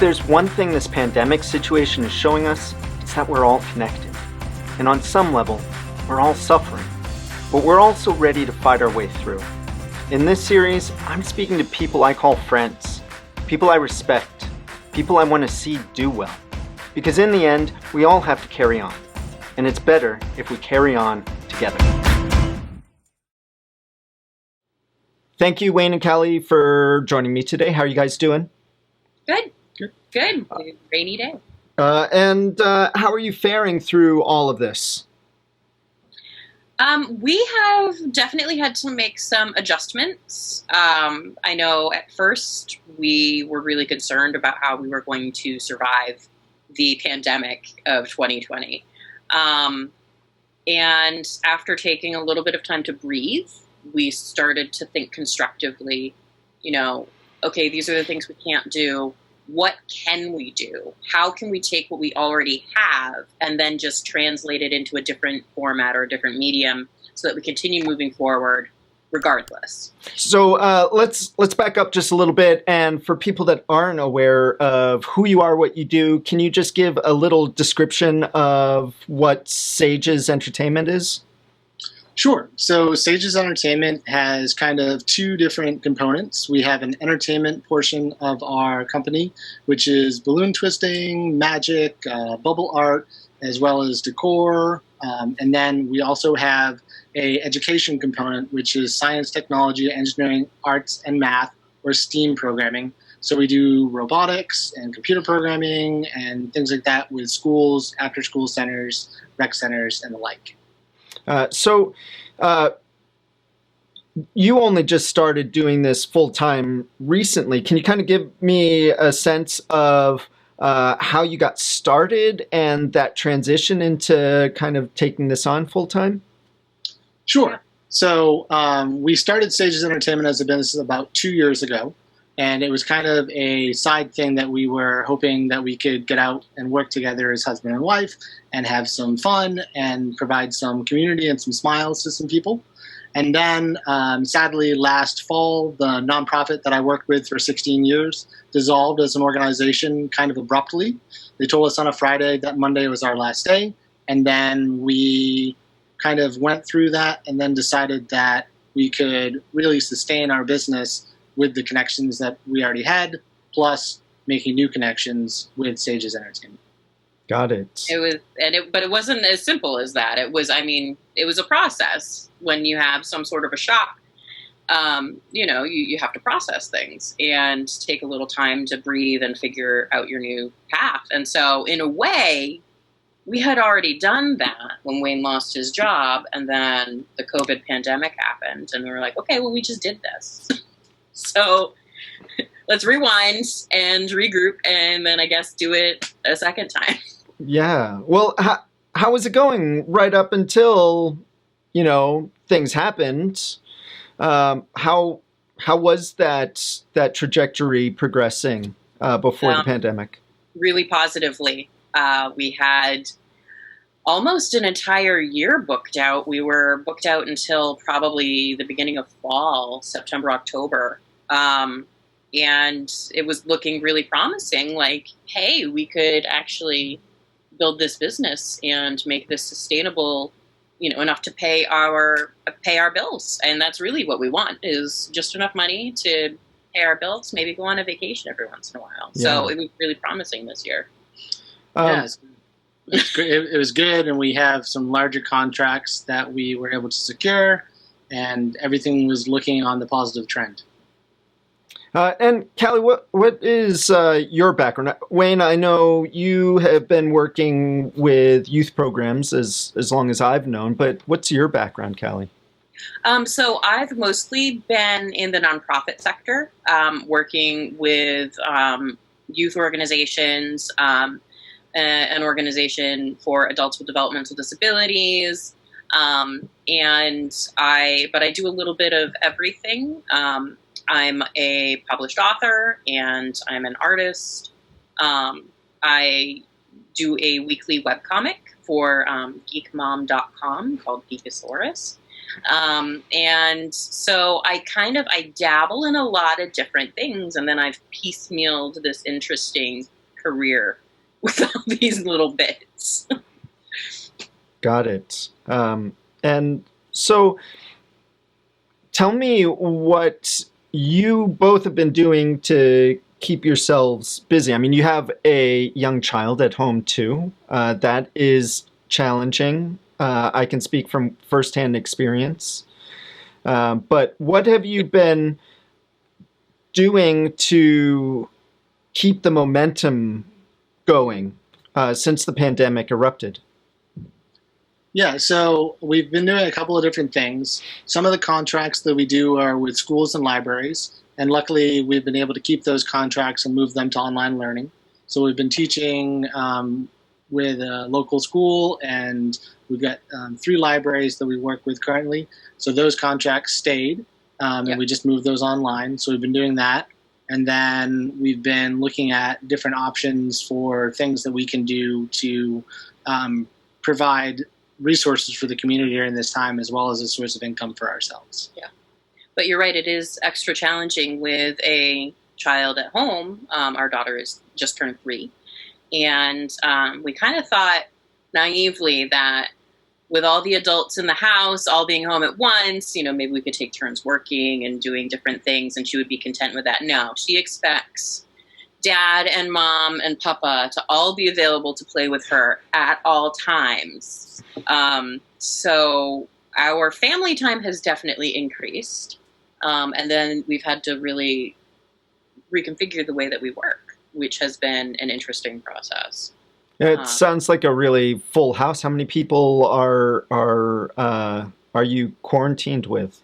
there's one thing this pandemic situation is showing us, it's that we're all connected. And on some level, we're all suffering. But we're also ready to fight our way through. In this series, I'm speaking to people I call friends, people I respect, people I want to see do well. Because in the end, we all have to carry on. And it's better if we carry on together. Thank you, Wayne and Callie, for joining me today. How are you guys doing? Good. Rainy day. And how are you faring through all of this? We have definitely had to make some adjustments. I know at first we were really concerned about how we were going to survive the pandemic of 2020. And after taking a little bit of time to breathe, we started to think constructively, okay, these are the things we can't do. What can we do? How can we take what we already have and then just translate it into a different format or a different medium so that we continue moving forward regardless? So let's back up just a little bit. And for people that aren't aware of who you are, what you do, can you just give a little description of what Sage's Entertainment is? Sure. So Sage's Entertainment has kind of two different components. We have an entertainment portion of our company, which is balloon twisting, magic, bubble art, as well as decor. And then we also have a education component, which is science, technology, engineering, arts, and math, or STEAM programming. So we do robotics and computer programming and things like that with schools, after-school centers, rec centers, and the like. So you only just started doing this full-time recently. Can you kind of give me a sense of how you got started and that transition into kind of taking this on full-time? Sure. So we started Sage's Entertainment as a business about 2 years ago. And it was kind of a side thing that we were hoping that we could get out and work together as husband and wife and have some fun and provide some community and some smiles to some people. And then, sadly, last fall, the nonprofit that I worked with for 16 years dissolved as an organization kind of abruptly. They told us on a Friday that Monday was our last day. And then we kind of went through that and then decided that we could really sustain our business with the connections that we already had, plus making new connections with Sage's Entertainment. Got it. But it wasn't as simple as that. It was a process. When you have some sort of a shock, you have to process things and take a little time to breathe and figure out your new path. And so, in a way, we had already done that when Wayne lost his job, and then the COVID pandemic happened, and we were like, okay, well, we just did this. So let's rewind and regroup and then I guess do it a second time. Yeah. Well, how was it going right up until, things happened? How was that trajectory progressing before the pandemic? Really positively. We had almost an entire year booked out. We were booked out until probably the beginning of fall, September, October. And it was looking really promising, like, hey, we could actually build this business and make this sustainable, enough to pay our bills. And that's really what we want, is just enough money to pay our bills, maybe go on a vacation every once in a while. Yeah. So it was really promising this year. Yes. It was good, and we have some larger contracts that we were able to secure, and everything was looking on the positive trend. And Callie, what is your background? Wayne, I know you have been working with youth programs as long as I've known, but what's your background, Callie? So I've mostly been in the nonprofit sector, working with youth organizations, an organization for adults with developmental disabilities, but I do a little bit of everything. I'm a published author and I'm an artist. I do a weekly webcomic for geekmom.com called Geekosaurus. And so I dabble in a lot of different things, and then I've piecemealed this interesting career with all these little bits. Got it. And so tell me what you both have been doing to keep yourselves busy. I mean, you have a young child at home too. That is challenging. I can speak from firsthand experience. But what have you been doing to keep the momentum going since the pandemic erupted? Yeah, so we've been doing a couple of different things. Some of the contracts that we do are with schools and libraries, and luckily we've been able to keep those contracts and move them to online learning. So we've been teaching with a local school, and we've got 3 libraries that we work with currently. So those contracts stayed, and we just moved those online. So we've been doing that. And then we've been looking at different options for things that we can do to provide resources for the community during this time, as well as a source of income for ourselves. Yeah. But you're right, it is extra challenging with a child at home. Our daughter is just turned 3. And we kind of thought naively that with all the adults in the house, all being home at once, maybe we could take turns working and doing different things, and she would be content with that. No, she expects Dad and Mom and Papa to all be available to play with her at all times. So our family time has definitely increased. And then we've had to really reconfigure the way that we work, which has been an interesting process. It sounds like a really full house. How many people are you quarantined with?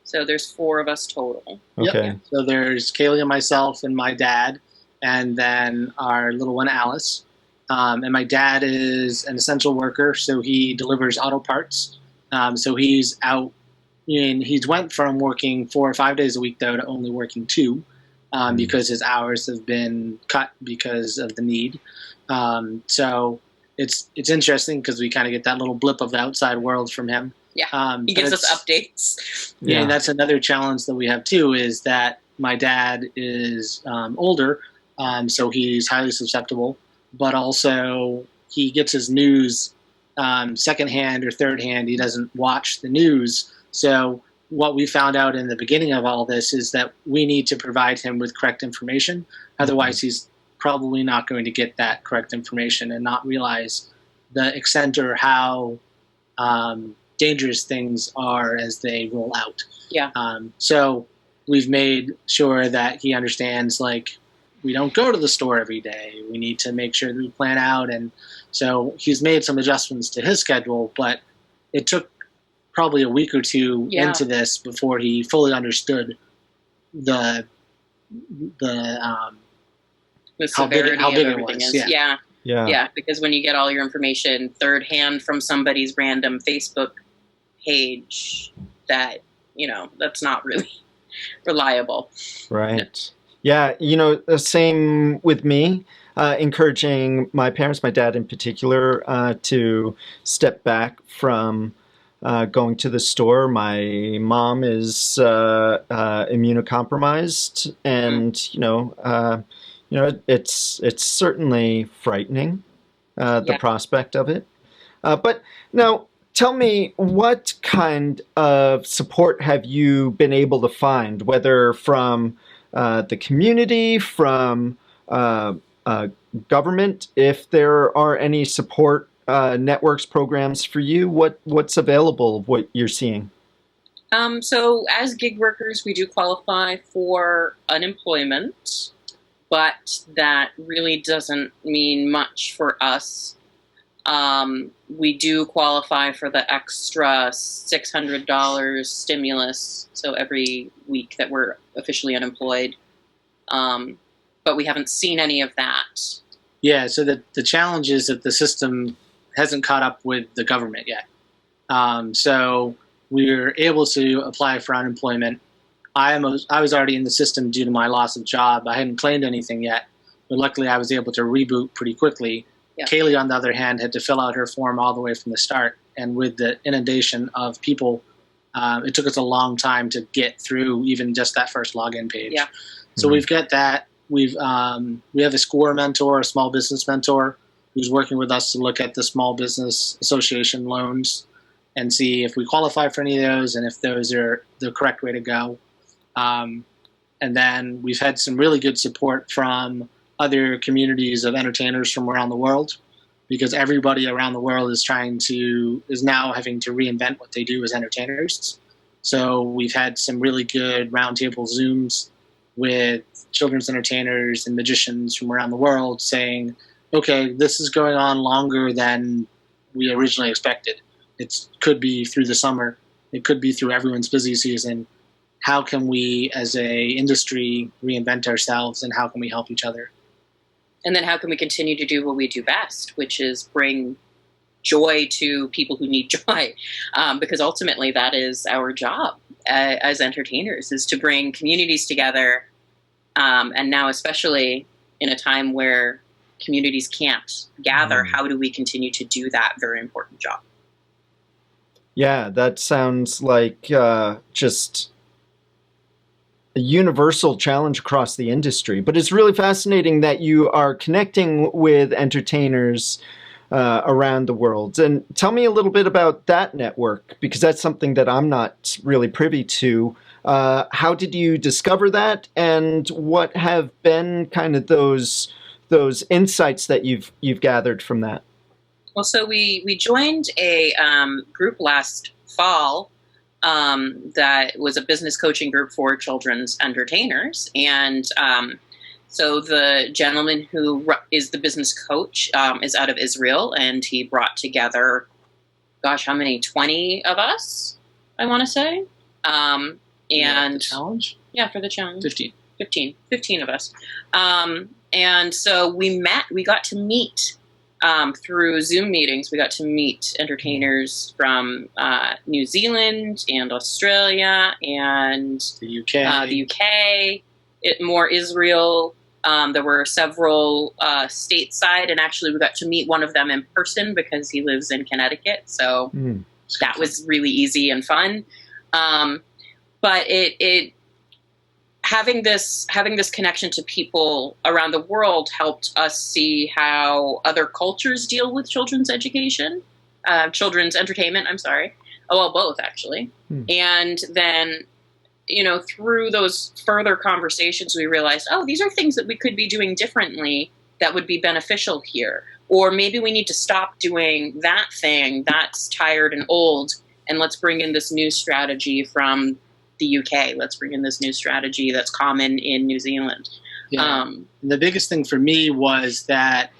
So there's 4 of us total. Okay. Yep. So there's Kaylee and myself and my dad, and then our little one, Alice. And my dad is an essential worker, so he delivers auto parts. So he's out. He's went from working 4 or 5 days a week, though, to only working 2 because his hours have been cut because of the need. So it's interesting because we kind of get that little blip of the outside world from him. Yeah, he gives us updates. Yeah, and that's another challenge that we have, too, is that my dad is older, so he's highly susceptible. But also he gets his news secondhand or third hand. He doesn't watch the news. So what we found out in the beginning of all this is that we need to provide him with correct information. Otherwise, he's probably not going to get that correct information and not realize the extent or how dangerous things are as they roll out. Yeah. So we've made sure that he understands, like, we don't go to the store every day. We need to make sure that we plan out. And so he's made some adjustments to his schedule, but it took probably a week or 2 into this before he fully understood the severity how big of it everything was. is. Yeah. Yeah, because when you get all your information third hand from somebody's random Facebook page, that, that's not really reliable. Right. Yeah, the same with me, encouraging my parents, my dad in particular, to step back from going to the store. My mom is immunocompromised, and it's certainly frightening, the prospect of it. But now, tell me, what kind of support have you been able to find, whether from the community, from government, if there are any support networks, programs for you? What's available, what you're seeing? So as gig workers, we do qualify for unemployment, but that really doesn't mean much for us. We do qualify for the extra $600 stimulus, so every week that we're officially unemployed. But we haven't seen any of that. Yeah, so the challenge is that the system hasn't caught up with the government yet. So we're able to apply for unemployment. I was already in the system due to my loss of job. I hadn't claimed anything yet, but luckily I was able to reboot pretty quickly. Yeah. Kaylee, on the other hand, had to fill out her form all the way from the start. And with the inundation of people it took us a long time to get through even just that first login page. Yeah. So we've got that. We have a SCORE mentor, a small business mentor, who's working with us to look at the Small Business Association loans and see if we qualify for any of those and if those are the correct way to go. And then we've had some really good support from other communities of entertainers from around the world, because everybody around the world is now having to reinvent what they do as entertainers. So we've had some really good roundtable Zooms with children's entertainers and magicians from around the world saying, okay, this is going on longer than we originally expected. It could be through the summer. It could be through everyone's busy season. How can we, as a industry, reinvent ourselves, and how can we help each other? And then how can we continue to do what we do best, which is bring joy to people who need joy? Because ultimately that is our job as entertainers, is to bring communities together. And now, especially in a time where communities can't gather, how do we continue to do that very important job? Yeah, that sounds like just a universal challenge across the industry. But it's really fascinating that you are connecting with entertainers around the world. And tell me a little bit about that network, because that's something that I'm not really privy to. How did you discover that, and what have been kind of those insights that you've gathered from that? Well, so we joined a group last fall that was a business coaching group for children's entertainers. And so the gentleman who is the business coach is out of Israel, and he brought together, how many? 20 of us, I want to say. And the challenge? Yeah, for the challenge. 15 of us. And so we got to meet through Zoom meetings. We got to meet entertainers from New Zealand and Australia and the UK, more Israel. There were several stateside, and actually we got to meet one of them in person because he lives in Connecticut. So that was really easy and fun. But it having this connection to people around the world helped us see how other cultures deal with children's entertainment. Both actually. And then, through those further conversations, we realized, these are things that we could be doing differently that would be beneficial here. Or maybe we need to stop doing that thing that's tired and old, and let's bring in this new strategy from the UK. Let's bring in this new strategy that's common in New Zealand. Yeah. The biggest thing for me was that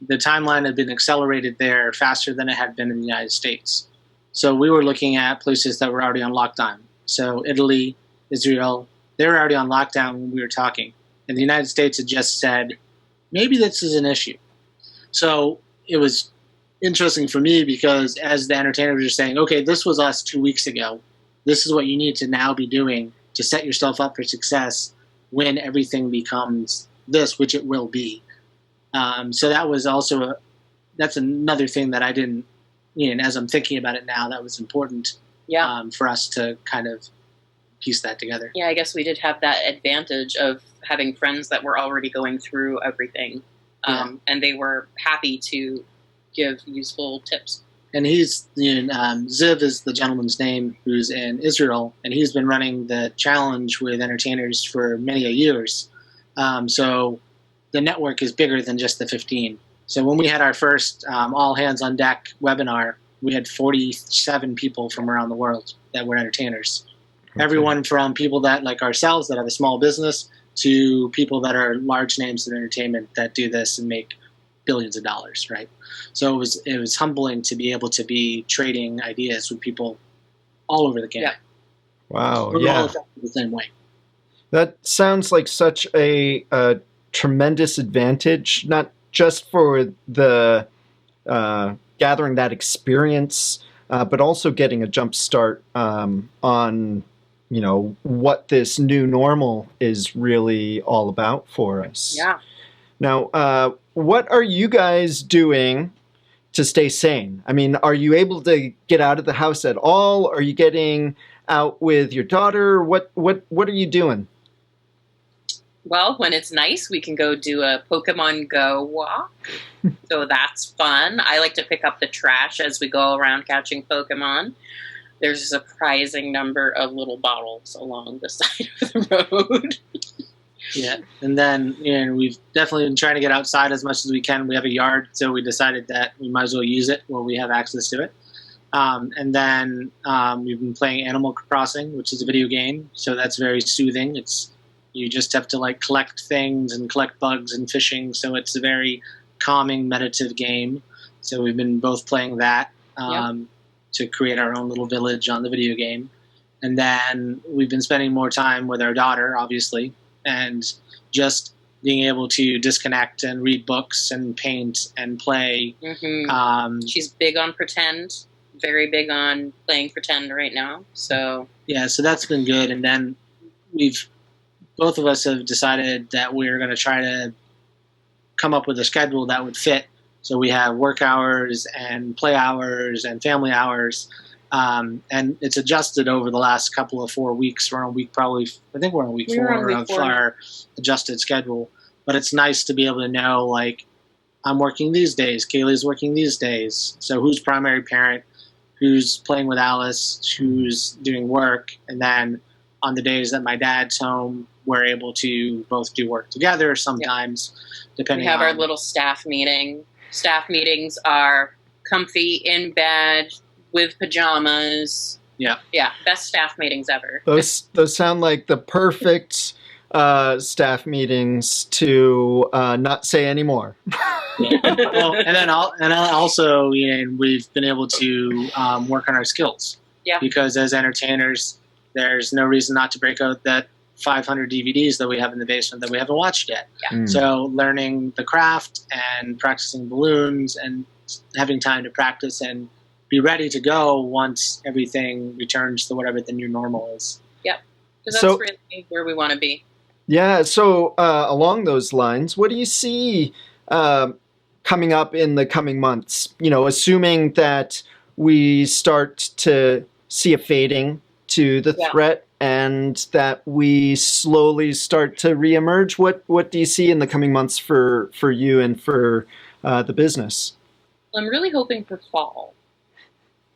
the timeline had been accelerated there faster than it had been in the United States. So we were looking at places that were already on lockdown. So Italy, Israel, they were already on lockdown when we were talking. And the United States had just said, maybe this is an issue. So it was interesting for me because as the entertainers were saying, okay, this was us 2 weeks ago. This is what you need to now be doing to set yourself up for success when everything becomes this, which it will be. So that was also that's another thing that I didn't, as I'm thinking about it now, that was important for us to kind of piece that together. Yeah, I guess we did have that advantage of having friends that were already going through everything, and they were happy to give useful tips. And he's, Ziv is the gentleman's name, who's in Israel, and he's been running the challenge with entertainers for many years. So the network is bigger than just the 15. So when we had our first all hands on deck webinar, we had 47 people from around the world that were entertainers. Okay. Everyone from people that, like ourselves, that have a small business, to people that are large names in entertainment that do this and make billions of dollars, right? So it was humbling to be able to be trading ideas with people all over the gamut. Yeah. Wow. We're all affected the same way. That sounds like such a tremendous advantage, not just for the gathering that experience, but also getting a jump start on what this new normal is really all about for us. Yeah. Now, what are you guys doing to stay sane? I mean, are you able to get out of the house at all? Are you getting out with your daughter? What are you doing? Well, when it's nice, we can go do a Pokemon Go walk. So that's fun. I like to pick up the trash as we go around catching Pokemon. There's a surprising number of little bottles along the side of the road. Yeah, and then we've definitely been trying to get outside as much as we can. We have a yard, so we decided that we might as well use it while we have access to it. And then we've been playing Animal Crossing, which is a video game, so that's very soothing. You just have to like collect things and collect bugs and fishing, so it's a very calming, meditative game. So we've been both playing that to create our own little village on the video game. And then we've been spending more time with our daughter, obviously, and just being able to disconnect and read books and paint and play. Mm-hmm. She's big on pretend, very big on playing pretend right now. So that's been good. And then both of us have decided that we're going to try to come up with a schedule that would fit. So we have work hours and play hours and family hours. And it's adjusted over the last couple of 4 weeks. We're on week I think we're on week 4 of our adjusted schedule. But it's nice to be able to know, like, I'm working these days, Kaylee's working these days. So who's primary parent, who's playing with Alice, who's doing work, and then on the days that my dad's home, we're able to both do work together sometimes, depending on... We have our little staff meeting. Staff meetings are comfy, in bed, with pajamas. Yeah, best staff meetings ever. Those sound like the perfect staff meetings to not say anymore. Well, and then also, we've been able to work on our skills. Yeah. Because as entertainers, there's no reason not to break out that 500 DVDs that we have in the basement that we haven't watched yet. Yeah. So learning the craft and practicing balloons and having time to practice and be ready to go once everything returns to whatever the new normal is. Yep. Because that's really where we want to be. Yeah. So along those lines, what do you see coming up in the coming months? Assuming that we start to see a fading to the threat and that we slowly start to reemerge. What do you see in the coming months for you and for the business? I'm really hoping for fall.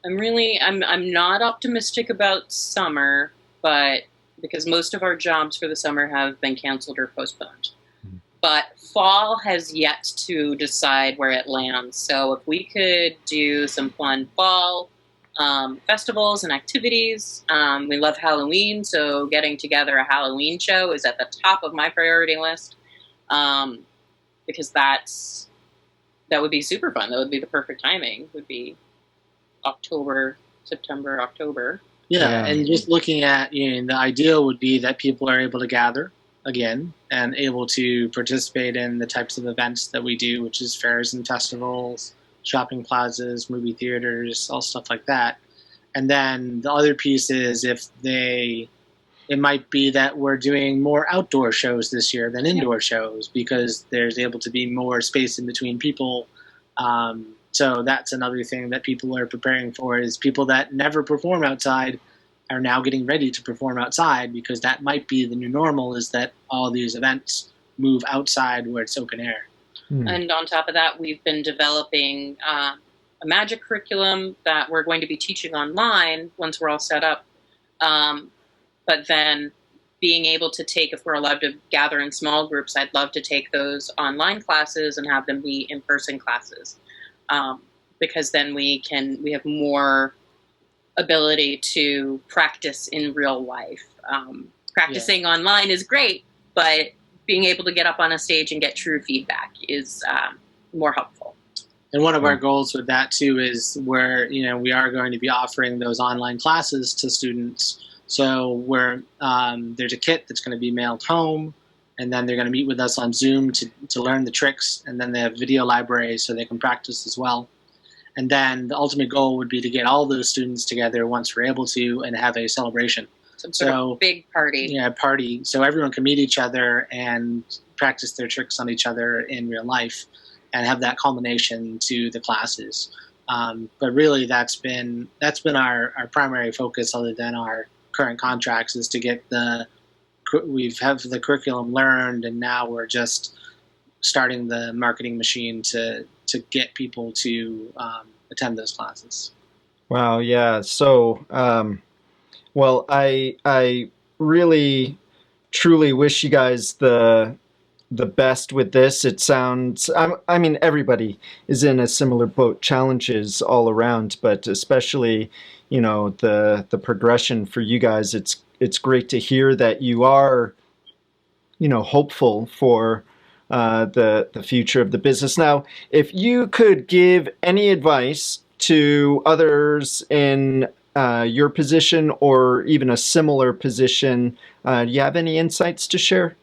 I'm not optimistic about summer, but because most of our jobs for the summer have been canceled or postponed. Mm-hmm. But fall has yet to decide where it lands. So if we could do some fun fall festivals and activities. We love Halloween, so getting together a Halloween show is at the top of my priority list because that would be super fun. That would be the perfect timing. Would be September, October. Yeah, and just looking at, the ideal would be that people are able to gather again and able to participate in the types of events that we do, which is fairs and festivals, shopping plazas, movie theaters, all stuff like that. And then the other piece is it might be that we're doing more outdoor shows this year than indoor shows because there's able to be more space in between people. So that's another thing that people are preparing for is people that never perform outside are now getting ready to perform outside because that might be the new normal is that all these events move outside where it's open air. And on top of that, we've been developing a magic curriculum that we're going to be teaching online once we're all set up. But then being able to take, if we're allowed to gather in small groups, I'd love to take those online classes and have them be in-person classes. Because then we have more ability to practice in real life. Practicing online is great, but being able to get up on a stage and get true feedback is more helpful. And one of our goals with that too is where we are going to be offering those online classes to students. So there's a kit that's going to be mailed home, and then they're going to meet with us on Zoom to learn the tricks, and then they have video libraries so they can practice as well. And then the ultimate goal would be to get all those students together once we're able to and have a celebration. Some sort of big party. Yeah, party. So everyone can meet each other and practice their tricks on each other in real life and have that culmination to the classes. But really that's been our primary focus other than our current contracts is to get we've have the curriculum learned, and now we're just starting the marketing machine to get people to attend those classes. Wow, yeah. So, well, I really truly wish you guys the best with this. It sounds, I mean, everybody is in a similar boat, challenges all around, but especially, you know, the progression for you guys. It's great to hear that you are, you know, hopeful for the future of the business. Now, if you could give any advice to others in your position or even a similar position, do you have any insights to share?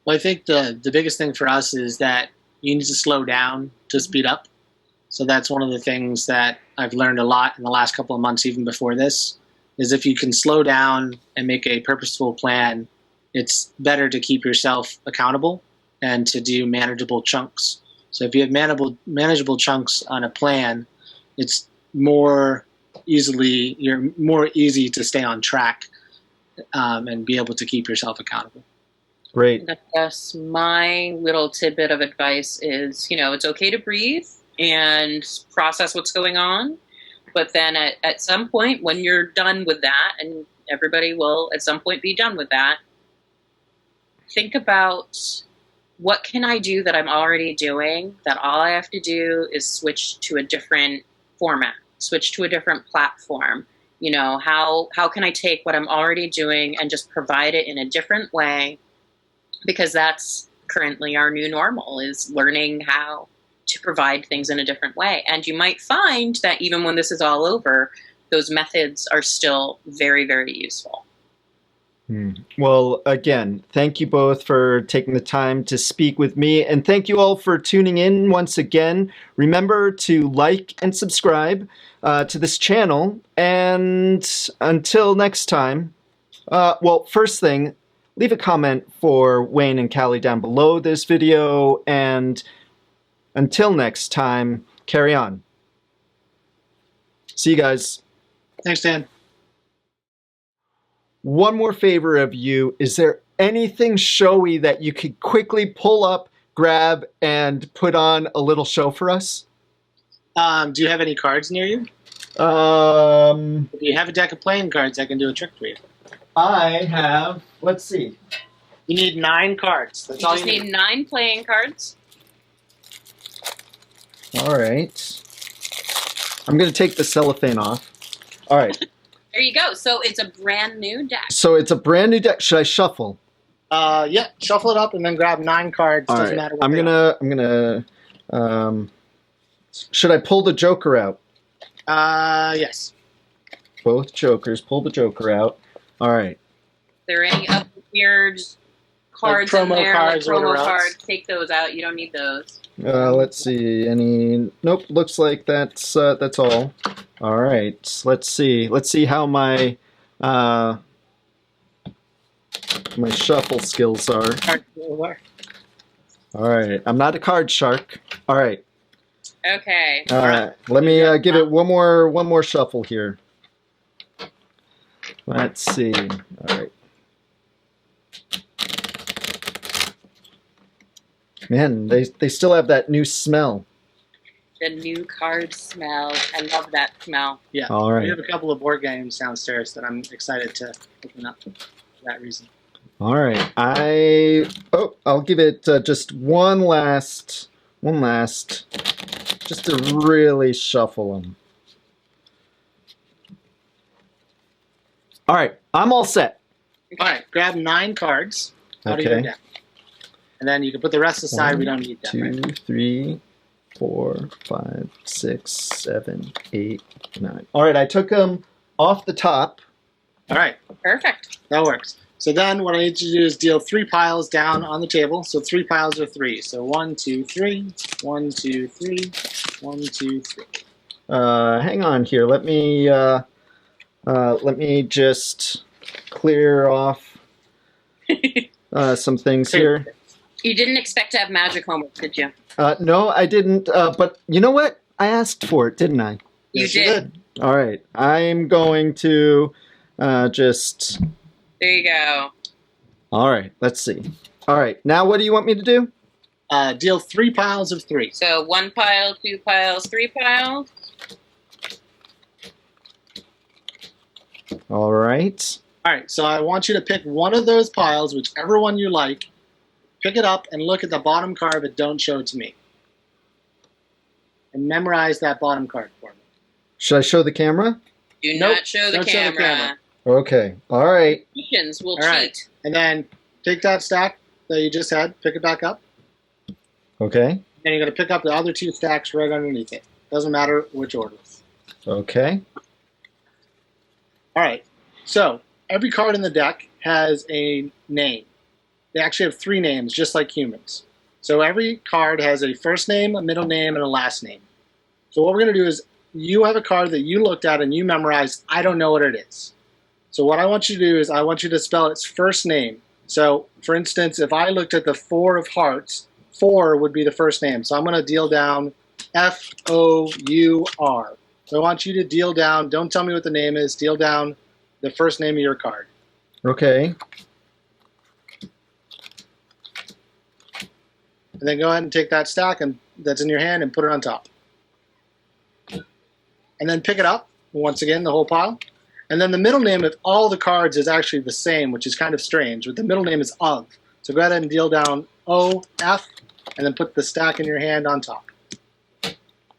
Well, I think the biggest thing for us is that you need to slow down to speed up. So that's one of the things that I've learned a lot in the last couple of months, even before this, is if you can slow down and make a purposeful plan, it's better to keep yourself accountable and to do manageable chunks. So if you have manageable chunks on a plan, it's you're more easy to stay on track and be able to keep yourself accountable. Great. I guess my little tidbit of advice is, you know, it's okay to breathe and process what's going on. But then at some point, when you're done with that, and everybody will at some point be done with that, think about, what can I do that I'm already doing, that all I have to do is switch to a different format, switch to a different platform. You know, how can I take what I'm already doing and just provide it in a different way? Because that's currently our new normal, is learning how to provide things in a different way. And you might find that even when this is all over, those methods are still very, very useful. Well, again, thank you both for taking the time to speak with me, and thank you all for tuning in once again. Remember to like and subscribe to this channel, and until next time, well, first thing, leave a comment for Wayne and Callie down below this video, and until next time, carry on. See you guys. Thanks, Dan. One more favor of you. Is there anything showy that you could quickly pull up, grab, and put on a little show for us? Do you have any cards near you? If you have a deck of playing cards, I can do a trick for you. I have, let's see. You need 9 cards. That's You all just you need 9 playing cards. All right. I'm going to take the cellophane off. All right. There you go. So it's a brand new deck. So it's a brand new deck. Should I shuffle? Yeah, shuffle it up and then grab 9 cards. All Doesn't right. matter what I'm gonna should I pull the Joker out? Yes. Both Jokers. Pull the Joker out. All right. Are there any weird cards Like in promo there? cards or like promo whatever else? cards. Take those out. You don't need those. Let's see. Any? Nope. Looks like that's all. All right. Let's see. Let's see how my my shuffle skills are. All right. I'm not a card shark. All right. Okay. All right. Let me give it one more shuffle here. Let's see. All right. Man, they still have that new smell. The new card smell. I love that smell. Yeah. All right. We have a couple of board games downstairs that I'm excited to open up for that reason. All right. I'll give it just one last, just to really shuffle them. All right. I'm all set. All right. Grab 9 cards out of Okay. your deck. And then you can put the rest aside. We don't need them. 2, Right? 3, 4, 5, 6, 7, 8, 9. All right. I took them off the top. All right. Perfect. That works. So then what I need you to do is deal 3 piles down on the table. So 3 piles are 3. So 1, 2, 3. 1, 2, 3. 1, 2, 3. Hang on here. Let me just clear off some things here. You didn't expect to have magic homework, did you? No, I didn't. But you know what? I asked for it, didn't I? You Yes, you did. All right. I'm going to just... There you go. All right. Let's see. All right. Now what do you want me to do? Deal 3 piles of 3. So 1 pile, 2 piles, 3 piles. All right. All right, so I want you to pick one of those piles, whichever one you like. Pick it up and look at the bottom card, but don't show it to me. And memorize that bottom card for me. Should I show the camera? Do Nope, not show the don't show the camera. camera. Okay. All right. Magicians will All right. cheat. And then take that stack that you just had, pick it back up, Okay. and you're going to pick up the other 2 stacks right underneath it. Doesn't matter which order. Okay. All right, so every card in the deck has a name. They actually have 3 names, just like humans. So every card has a first name, a middle name, and a last name. So what we're going to do is you have a card that you looked at and you memorized. I don't know what it is. So what I want you to do is I want you to spell its first name. So, for instance, if I looked at the 4 of hearts, 4 would be the first name. So I'm going to deal down F-O-U-R. So I want you to deal down, don't tell me what the name is, deal down the first name of your card. Okay. And then go ahead and take that stack that's in your hand and put it on top. And then pick it up, once again, the whole pile. And then the middle name of all the cards is actually the same, which is kind of strange. But the middle name is of. So go ahead and deal down O-F, and then put the stack in your hand on top.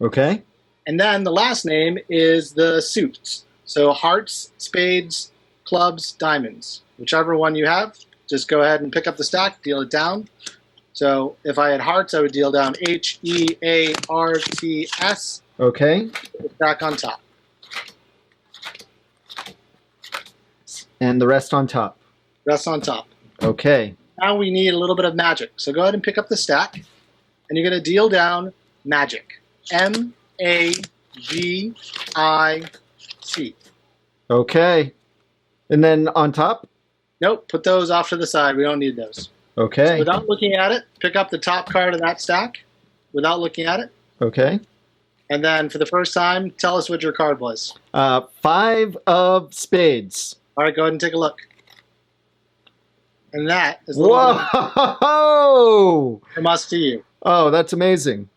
Okay. And then the last name is the suits. So hearts, spades, clubs, diamonds. Whichever one you have, just go ahead and pick up the stack, deal it down. So if I had hearts, I would deal down H-E-A-R-T-S. Okay. Put the stack on top. And the rest on top. Rest on top. Okay. Now we need a little bit of magic. So go ahead and pick up the stack, and you're going to deal down magic. M-A-G-I-C. Okay. And then on top? Nope, put those off to the side. We don't need those. Okay. So without looking at it, pick up the top card of that stack without looking at it. Okay. And then for the first time, tell us what your card was. 5 of spades. All right, go ahead and take a look. And that is a little bit Whoa! from us to you. Oh, that's amazing.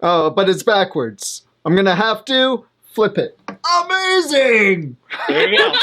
Oh, but it's backwards. I'm going to have to flip it. Amazing! There you go.